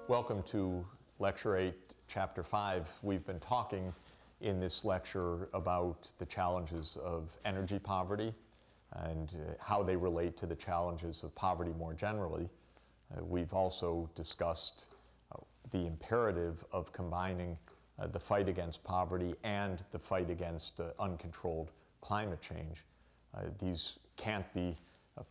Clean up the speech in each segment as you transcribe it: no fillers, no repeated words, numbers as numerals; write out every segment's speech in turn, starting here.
Welcome to Lecture 8, Chapter 5. We've been talking in this lecture about the challenges of energy poverty and how they relate to the challenges of poverty more generally. We've also discussed the imperative of combining the fight against poverty and the fight against uncontrolled climate change. These can't be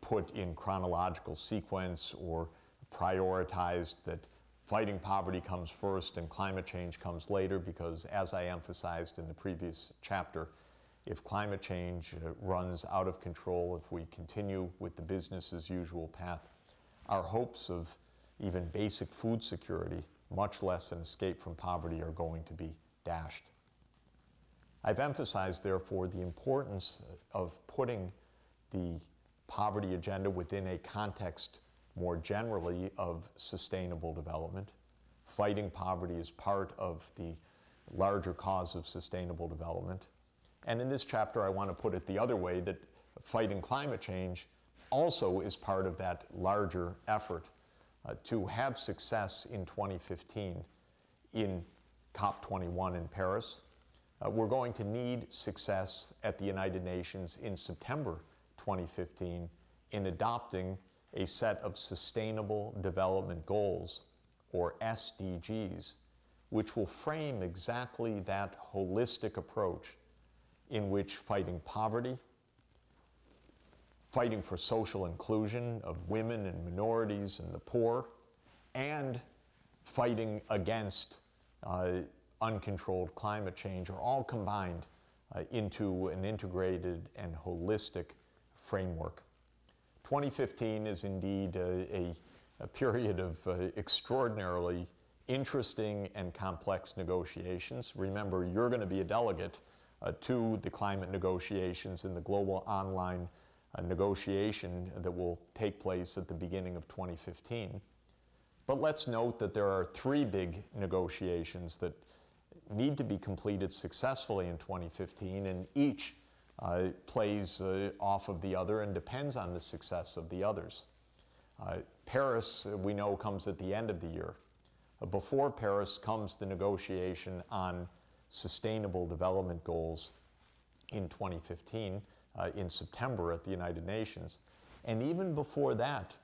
put in chronological sequence or prioritized, that fighting poverty comes first and climate change comes later, because as I emphasized in the previous chapter, if climate change runs out of control, if we continue with the business as usual path, our hopes of even basic food security, much less an escape from poverty, are going to be dashed. I've emphasized, therefore, the importance of putting the poverty agenda within a context more generally of sustainable development. Fighting poverty is part of the larger cause of sustainable development. And in this chapter, I want to put it the other way, that fighting climate change also is part of that larger effort. To have success in 2015 in COP21 in Paris, we're going to need success at the United Nations in September 2015 in adopting a set of Sustainable Development Goals, or SDGs, which will frame exactly that holistic approach in which fighting poverty, fighting for social inclusion of women and minorities and the poor, and fighting against uncontrolled climate change are all combined into an integrated and holistic framework. 2015 is indeed a period of extraordinarily interesting and complex negotiations. Remember, you're going to be a delegate to the climate negotiations in the global online negotiation that will take place at the beginning of 2015. But let's note that there are three big negotiations that need to be completed successfully in 2015, and each plays off of the other and depends on the success of the others. Paris, we know, comes at the end of the year. Before Paris comes the negotiation on Sustainable Development Goals in 2015, in September at the United Nations. And even before that,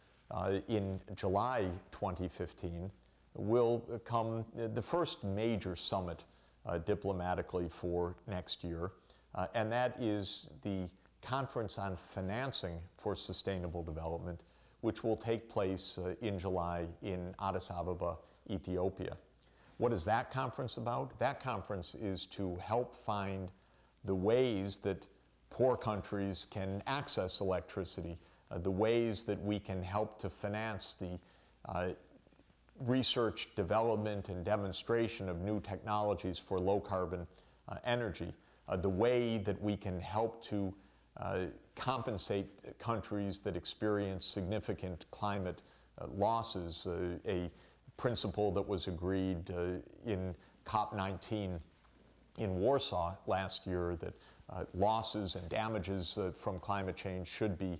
in July 2015, will come the first major summit diplomatically for next year, and that is the Conference on Financing for Sustainable Development, which will take place in July in Addis Ababa, Ethiopia. What is that conference about? That conference is to help find the ways that poor countries can access electricity, the ways that we can help to finance the research, development, and demonstration of new technologies for low-carbon energy, the way that we can help to compensate countries that experience significant climate losses, a principle that was agreed in COP19 in Warsaw last year, that losses and damages from climate change should be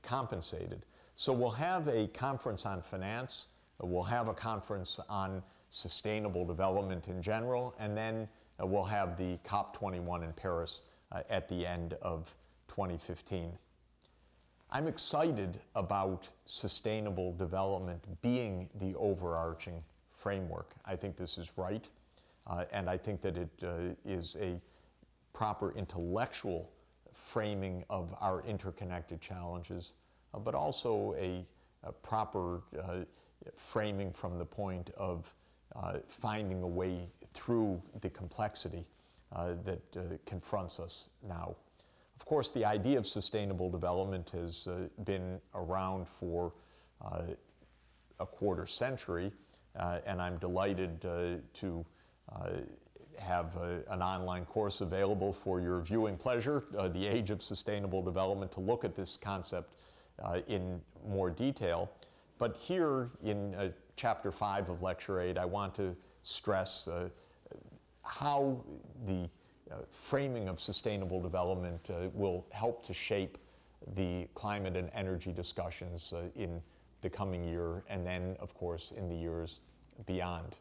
compensated. So we'll have a conference on finance, we'll have a conference on sustainable development in general, and then we'll have the COP21 in Paris at the end of 2015. I'm excited about sustainable development being the overarching framework. I think this is right. And I think that it is a proper intellectual framing of our interconnected challenges, but also a proper framing from the point of finding a way through the complexity that confronts us now. Of course, the idea of sustainable development has been around for a quarter century, and I'm delighted to have an online course available for your viewing pleasure, The Age of Sustainable Development, to look at this concept in more detail. But here in Chapter 5 of Lecture 8, I want to stress how the framing of sustainable development will help to shape the climate and energy discussions in the coming year, and then, of course, in the years beyond.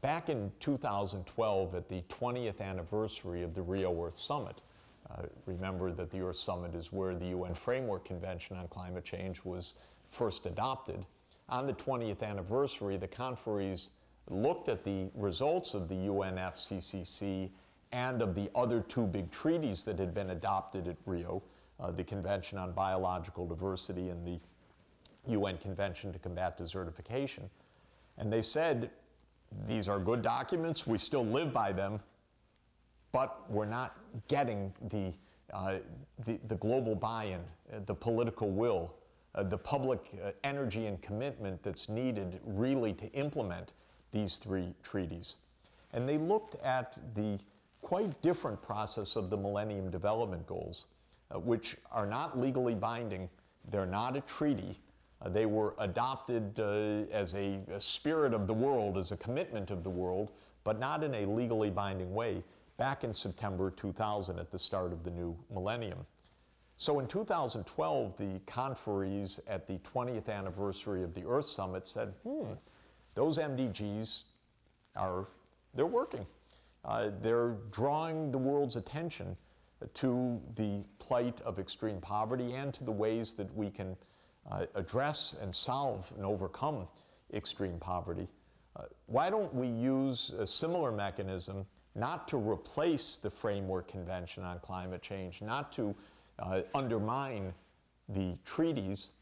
Back in 2012, at the 20th anniversary of the Rio Earth Summit, remember that the Earth Summit is where the UN Framework Convention on Climate Change was first adopted. On the 20th anniversary, the conferees looked at the results of the UNFCCC and of the other two big treaties that had been adopted at Rio, the Convention on Biological Diversity and the UN Convention to Combat Desertification. And they said, these are good documents, we still live by them, but we're not getting the global buy-in, the political will, the public energy and commitment that's needed really to implement these three treaties. And they looked at the quite different process of the Millennium Development Goals, which are not legally binding, they're not a treaty. They were adopted as a spirit of the world, as a commitment of the world, but not in a legally binding way, back in September 2000 at the start of the new millennium. So in 2012, the conferees at the 20th anniversary of the Earth Summit said, those MDGs they're working. They're drawing the world's attention to the plight of extreme poverty and to the ways that we can address and solve and overcome extreme poverty. Why don't we use a similar mechanism, not to replace the Framework Convention on Climate Change, not to undermine the treaties,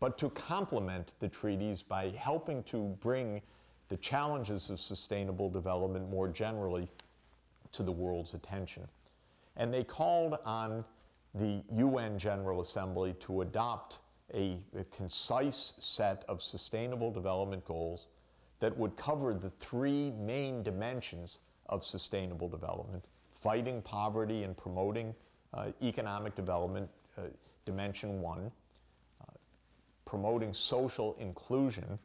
but to complement the treaties by helping to bring the challenges of sustainable development more generally to the world's attention. And they called on the UN General Assembly to adopt a concise set of sustainable development goals that would cover the three main dimensions of sustainable development: fighting poverty and promoting economic development, dimension one, promoting social inclusion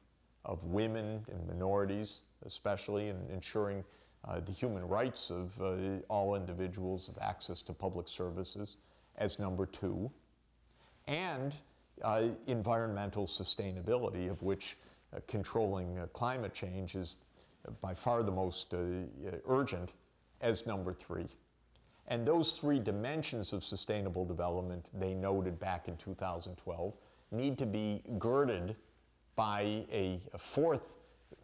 of women and minorities, especially, and ensuring the human rights of all individuals of access to public services as number two, and environmental sustainability, of which controlling climate change is by far the most urgent, as number three. And those three dimensions of sustainable development, they noted back in 2012, need to be girded by a fourth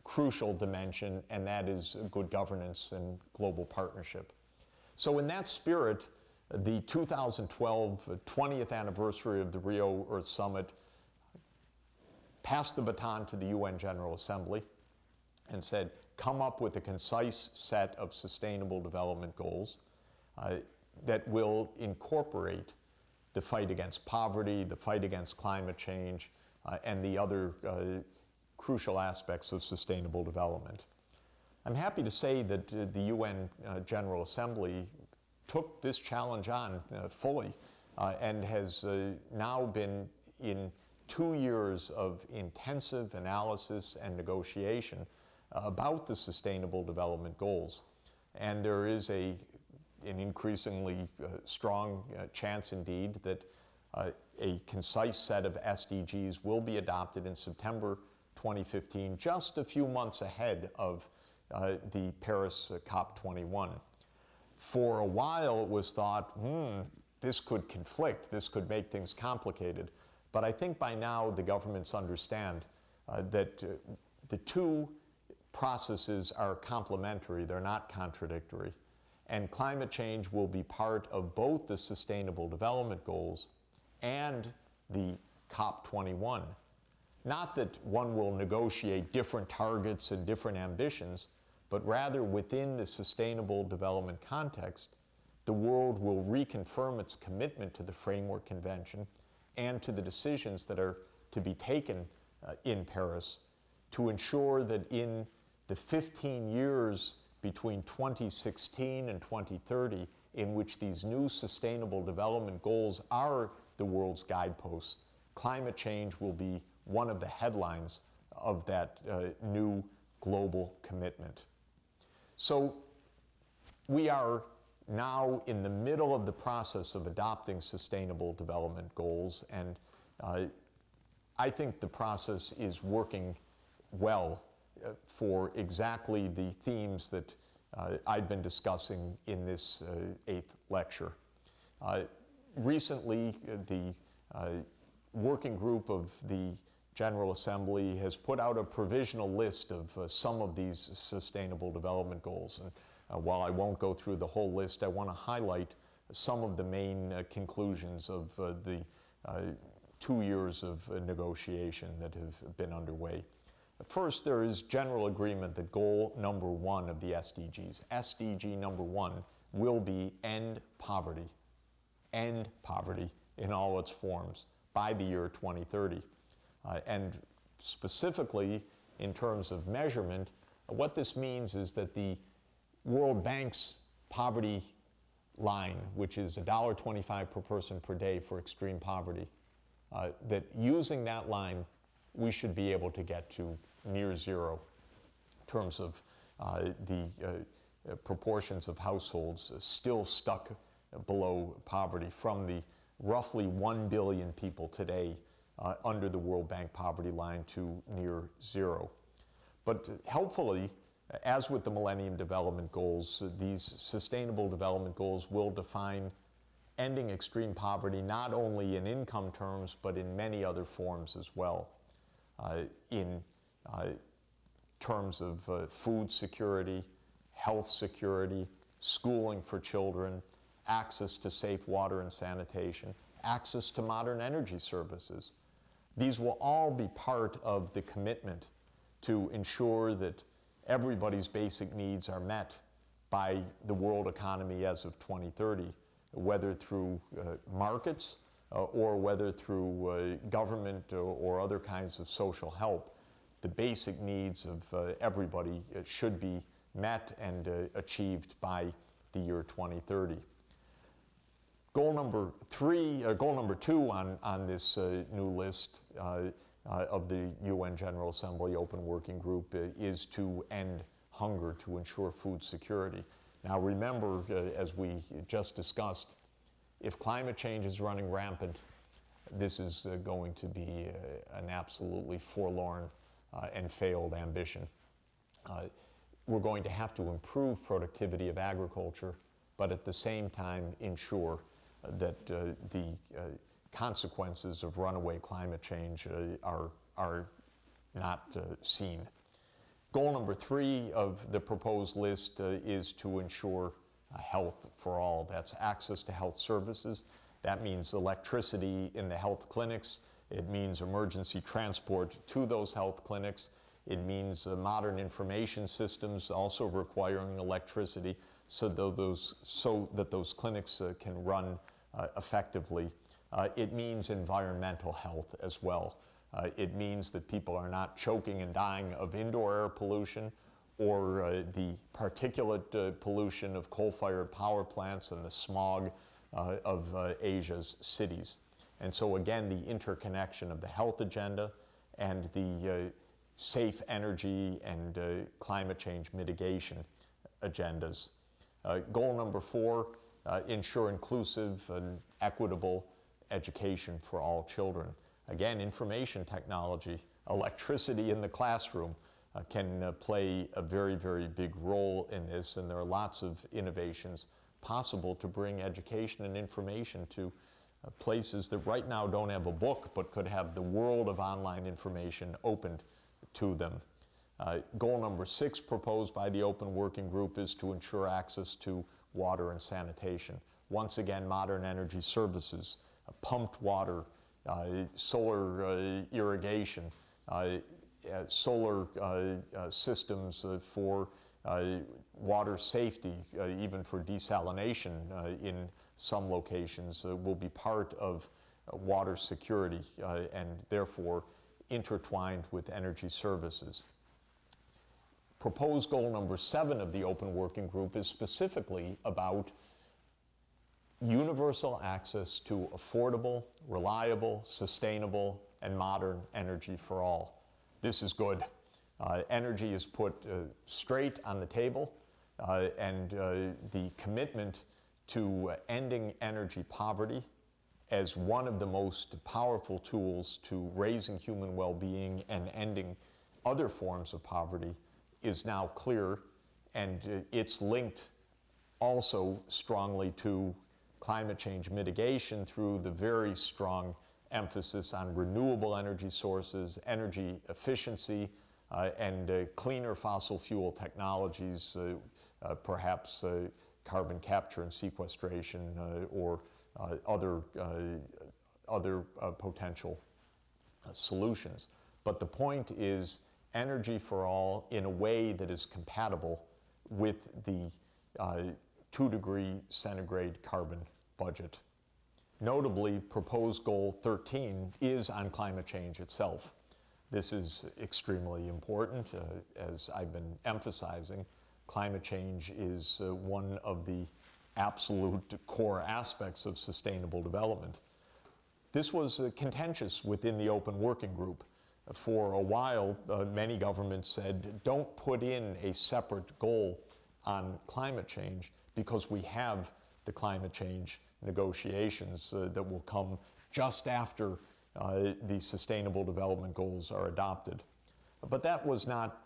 crucial dimension, and that is good governance and global partnership. So in that spirit, the 2012 20th anniversary of the Rio Earth Summit passed the baton to the UN General Assembly and said, come up with a concise set of sustainable development goals that will incorporate the fight against poverty, the fight against climate change, and the other crucial aspects of sustainable development. I'm happy to say that the UN General Assembly took this challenge on fully and has now been in 2 years of intensive analysis and negotiation about the Sustainable Development Goals. And there is an increasingly strong chance indeed that a concise set of SDGs will be adopted in September 2015, just a few months ahead of the Paris COP21. For a while it was thought, this could conflict, this could make things complicated. But I think by now the governments understand that the two processes are complementary, they're not contradictory. And climate change will be part of both the Sustainable Development Goals and the COP21. Not that one will negotiate different targets and different ambitions, but rather within the sustainable development context, the world will reconfirm its commitment to the Framework Convention and to the decisions that are to be taken in Paris to ensure that in the 15 years between 2016 and 2030, in which these new sustainable development goals are the world's guideposts, climate change will be one of the headlines of that new global commitment. So we are now in the middle of the process of adopting sustainable development goals, and I think the process is working well. for exactly the themes that I've been discussing in this 8th lecture. Recently, the working group of the General Assembly has put out a provisional list of some of these Sustainable Development Goals. And while I won't go through the whole list, I want to highlight some of the main conclusions of the 2 years of negotiation that have been underway. First, there is general agreement that goal number 1 of the SDGs, SDG number 1, will be end poverty in all its forms by the year 2030. And specifically, in terms of measurement, what this means is that the World Bank's poverty line, which is $1.25 per person per day for extreme poverty, that using that line, we should be able to get to near zero in terms of the proportions of households still stuck below poverty from the roughly 1 billion people today under the World Bank poverty line to near zero. But helpfully, as with the Millennium Development Goals, these Sustainable Development Goals will define ending extreme poverty not only in income terms, but in many other forms as well. In terms of food security, health security, schooling for children, access to safe water and sanitation, access to modern energy services. These will all be part of the commitment to ensure that everybody's basic needs are met by the world economy as of 2030, whether through markets or whether through government or other kinds of social help. The basic needs of everybody should be met and achieved by the year 2030. Goal number 2 on this new list of the UN General Assembly Open Working Group is to end hunger, to ensure food security. Now remember, as we just discussed, if climate change is running rampant, this is going to be an absolutely forlorn and failed ambition. We're going to have to improve productivity of agriculture, but at the same time ensure that the consequences of runaway climate change are not seen. Goal number 3 of the proposed list is to ensure health for all. That's access to health services. That means electricity in the health clinics. It means emergency transport to those health clinics. It means modern information systems also requiring electricity so that those clinics can run effectively. It means environmental health as well. It means that people are not choking and dying of indoor air pollution or the particulate pollution of coal-fired power plants and the smog of Asia's cities. And so again, the interconnection of the health agenda and the safe energy and climate change mitigation agendas. Goal number 4, ensure inclusive and equitable education for all children. Again, information technology, electricity in the classroom can play a very, very big role in this, and there are lots of innovations possible to bring education and information to places that right now don't have a book but could have the world of online information opened to them. Goal number 6 proposed by the Open Working Group is to ensure access to water and sanitation. Once again, modern energy services, pumped water, solar irrigation, solar systems for water safety, even for desalination in some locations, will be part of water security and therefore intertwined with energy services. Proposed goal number 7 of the Open Working Group is specifically about universal access to affordable, reliable, sustainable, and modern energy for all. This is good. Energy is put straight on the table, and the commitment to ending energy poverty as one of the most powerful tools to raising human well-being and ending other forms of poverty is now clear, and it's linked also strongly to climate change mitigation through the very strong emphasis on renewable energy sources, energy efficiency, and cleaner fossil fuel technologies, perhaps carbon capture and sequestration or other potential solutions. But the point is energy for all in a way that is compatible with the 2-degree centigrade carbon budget. Notably, proposed goal 13 is on climate change itself. This is extremely important. As I've been emphasizing, climate change is one of the absolute core aspects of sustainable development. This was contentious within the open working group. For a while, many governments said, don't put in a separate goal on climate change because we have the climate change negotiations that will come just after the Sustainable Development Goals are adopted. But that was not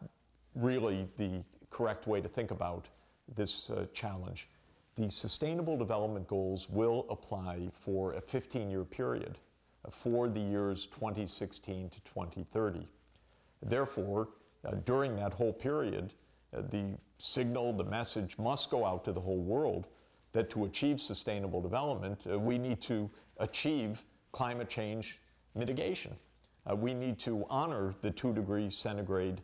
really the correct way to think about this challenge. The Sustainable Development Goals will apply for a 15-year period for the years 2016 to 2030. Therefore, during that whole period, the signal, the message must go out to the whole world that to achieve sustainable development, we need to achieve climate change mitigation. We need to honor the 2-degree centigrade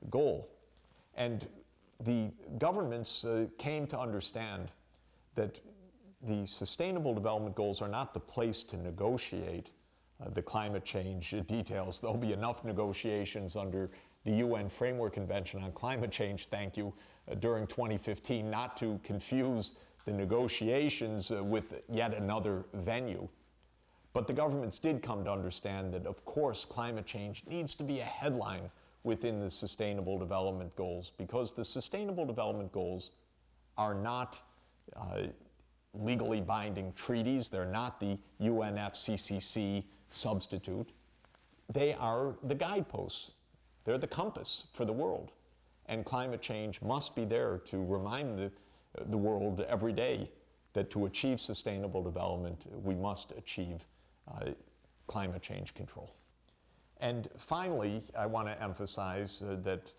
goal. And the governments came to understand that the Sustainable Development Goals are not the place to negotiate the climate change details. There'll be enough negotiations under the UN Framework Convention on Climate Change, thank you, during 2015, not to confuse the negotiations with yet another venue. But the governments did come to understand that, of course, climate change needs to be a headline within the Sustainable Development Goals, because the Sustainable Development Goals are not legally binding treaties. They're not the UNFCCC substitute. They are the guideposts. They're the compass for the world. And climate change must be there to remind the world every day that to achieve sustainable development, we must achieve climate change control. And finally, I want to emphasize that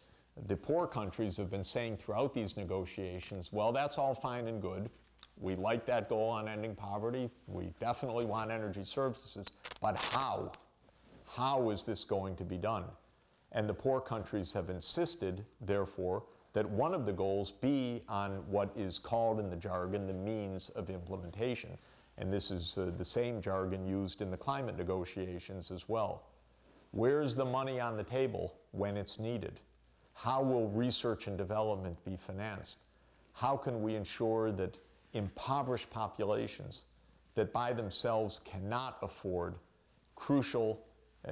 the poor countries have been saying throughout these negotiations, well, that's all fine and good. We like that goal on ending poverty. We definitely want energy services. But how? How is this going to be done? And the poor countries have insisted, therefore, that one of the goals be on what is called in the jargon the means of implementation. And this is the same jargon used in the climate negotiations as well. Where's the money on the table when it's needed? How will research and development be financed? How can we ensure that impoverished populations that by themselves cannot afford crucial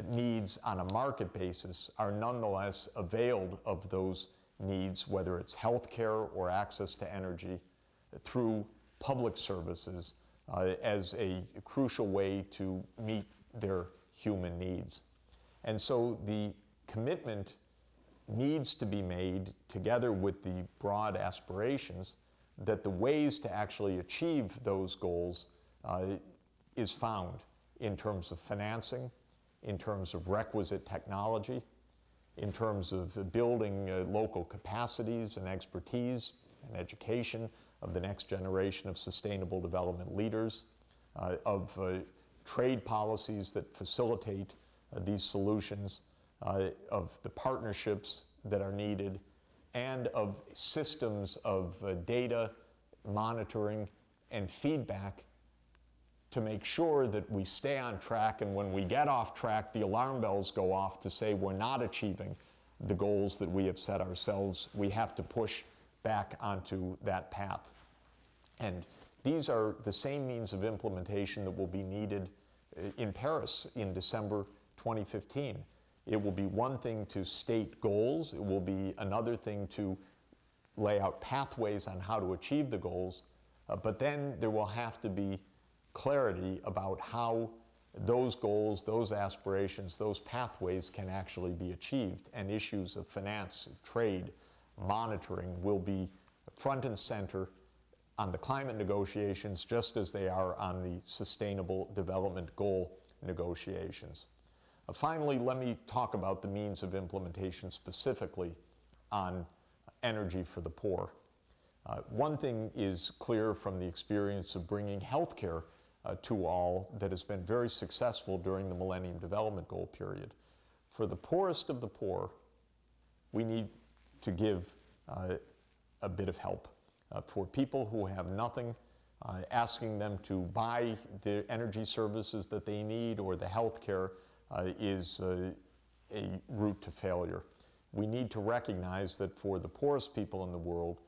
needs on a market basis are nonetheless availed of those needs, whether it's health care or access to energy, through public services as a crucial way to meet their human needs. And so the commitment needs to be made together with the broad aspirations that the ways to actually achieve those goals is found in terms of financing, in terms of requisite technology, in terms of building local capacities and expertise and education of the next generation of sustainable development leaders, of trade policies that facilitate these solutions, of the partnerships that are needed, and of systems of data monitoring and feedback to make sure that we stay on track, and when we get off track, the alarm bells go off to say we're not achieving the goals that we have set ourselves. We have to push back onto that path. And these are the same means of implementation that will be needed in Paris in December 2015. It will be one thing to state goals. It will be another thing to lay out pathways on how to achieve the goals. But then there will have to be clarity about how those goals, those aspirations, those pathways can actually be achieved, and issues of finance, trade, monitoring will be front and center on the climate negotiations, just as they are on the Sustainable Development Goal negotiations. Finally, let me talk about the means of implementation specifically on energy for the poor. One thing is clear from the experience of bringing healthcare to all that has been very successful during the Millennium Development Goal period. For the poorest of the poor, we need to give a bit of help. For people who have nothing, asking them to buy the energy services that they need or the health care is a route to failure. We need to recognize that for the poorest people in the world,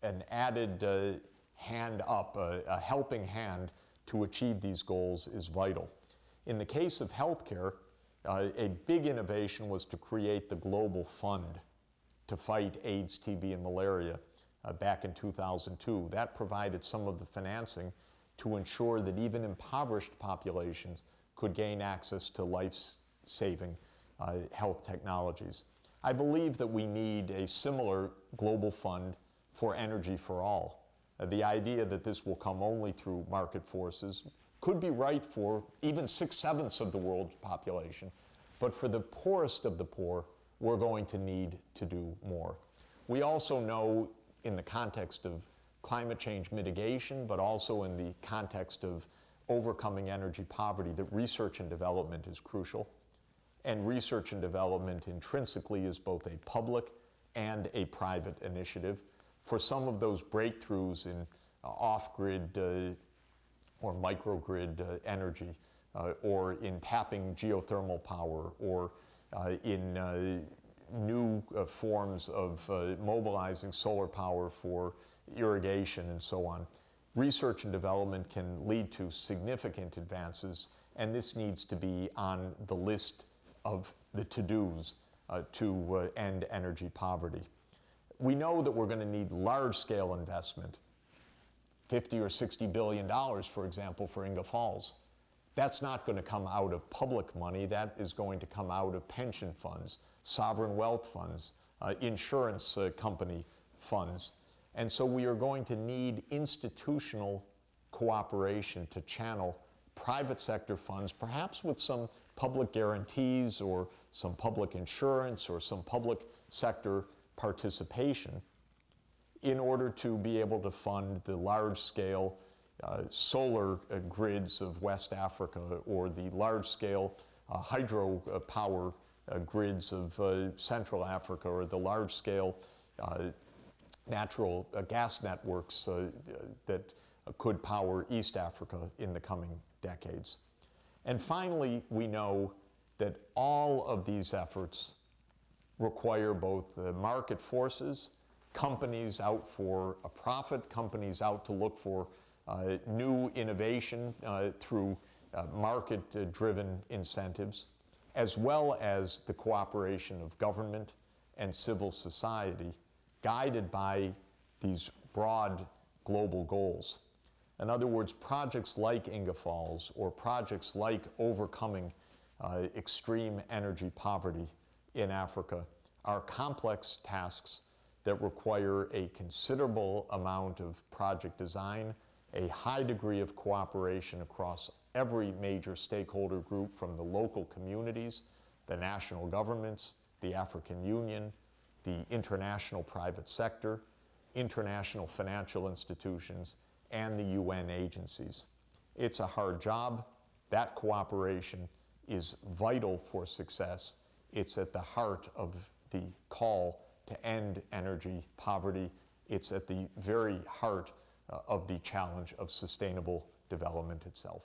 an added hand up, a helping hand to achieve these goals is vital. In the case of healthcare, a big innovation was to create the Global Fund to fight AIDS, TB, and malaria back in 2002. That provided some of the financing to ensure that even impoverished populations could gain access to life-saving health technologies. I believe that we need a similar global fund for energy for all. The idea that this will come only through market forces could be right for even 6/7 of the world's population, but for the poorest of the poor, we're going to need to do more. We also know in the context of climate change mitigation, but also in the context of overcoming energy poverty, that research and development is crucial. And research and development intrinsically is both a public and a private initiative. For some of those breakthroughs in off-grid or microgrid energy, or in tapping geothermal power, or in new forms of mobilizing solar power for irrigation and so on. Research and development can lead to significant advances, and this needs to be on the list of the to-dos to end energy poverty. We know that we're going to need large-scale investment, $50 or $60 billion, for example, for Inga Falls. That's not going to come out of public money. That is going to come out of pension funds, sovereign wealth funds, insurance company funds. And so we are going to need institutional cooperation to channel private sector funds, perhaps with some public guarantees or some public insurance or some public sector participation, in order to be able to fund the large-scale solar grids of West Africa, or the large-scale hydro power grids of Central Africa, or the large-scale natural gas networks that could power East Africa in the coming decades. And finally, we know that all of these efforts require both the market forces, companies out for a profit, companies out to look for new innovation through market-driven incentives, as well as the cooperation of government and civil society, guided by these broad global goals. In other words, projects like Inga Falls, or projects like overcoming extreme energy poverty in Africa, are complex tasks that require a considerable amount of project design, a high degree of cooperation across every major stakeholder group, from the local communities, the national governments, the African Union, the international private sector, international financial institutions, and the UN agencies. It's a hard job. That cooperation is vital for success. It's at the heart of the call to end energy poverty. It's at the very heart of the challenge of sustainable development itself.